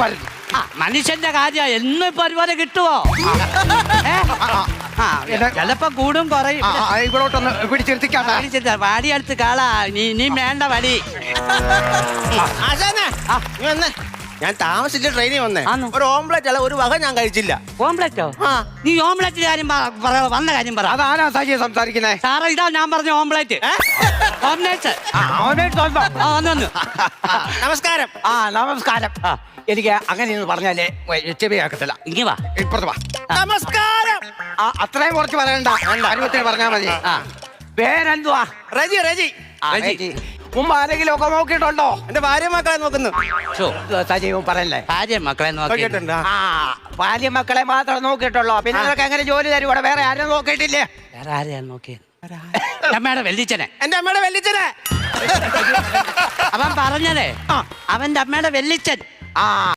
പരത്തി. മനുഷ്യന്റെ കാര്യം എന്നും ഇപ്പൊ ഒരുപോലെ കിട്ടുവോ? ചിലപ്പോ കൂടും കുറയും. ഇവിടോട്ടൊന്ന് പിടിച്ചിരുത്തിക്കാട്ടാ. വാടി അടുത്ത് കാളാ നീ വേണ്ട വടി. ഞാൻ താമസിച്ച ട്രെയിനിൽ വന്നേ. ഒരു ഓംപ്ലേറ്റ് അല്ല ഒരു വക ഞാൻ കഴിച്ചില്ല. ഓംപ്ലേറ്റോ? നീ ഓംപ്ലേറ്റ് കാര്യം വന്ന കാര്യം പറ. അതാരാ സജി സംസാരിക്കുന്നേ? സാറേ ഇതാ ഞാൻ പറഞ്ഞ ഓംപ്ലേറ്റ്. ഓംലേറ്റ്. നമസ്കാരം. നമസ്കാരം. എനിക്ക് അങ്ങനെയൊന്നും പറഞ്ഞാലേ ചെവിയാക്കത്തില്ല. ഇങ്ങ വാ, ഇപ്പുറത്ത് വാ. നമസ്കാരം. അത്രയും കുറച്ച് പറയണ്ട, അനുഭവത്തിന് പറഞ്ഞാൽ മതി. പേരെന്തുവാ? റജി. റജി. മുമ്പ് ആരെങ്കിലും ഒക്കെ നോക്കിയിട്ടുണ്ടോ? എന്റെ ഭാര്യ മക്കളെ നോക്കുന്നു. സജീവൻ പറയല്ലേ? ഭാര്യ മക്കളെ നോക്കിയിട്ടുണ്ട്. ഭാര്യ മക്കളെ മാത്രം നോക്കിയിട്ടുള്ളോ? പിന്നെ അതൊക്കെ എങ്ങനെ ജോലി തരും? ഇവിടെ വേറെ ആരും നോക്കിയിട്ടില്ലേ? വേറെ ആരെയാ നോക്കിയത്? അമ്മയുടെ വെല്ലിച്ചനെ. എന്റെ അമ്മയുടെ വെല്ലിച്ചനെ. അവൻ പറഞ്ഞതേ അവന്റെ അമ്മയുടെ വെല്ലിച്ചൻ.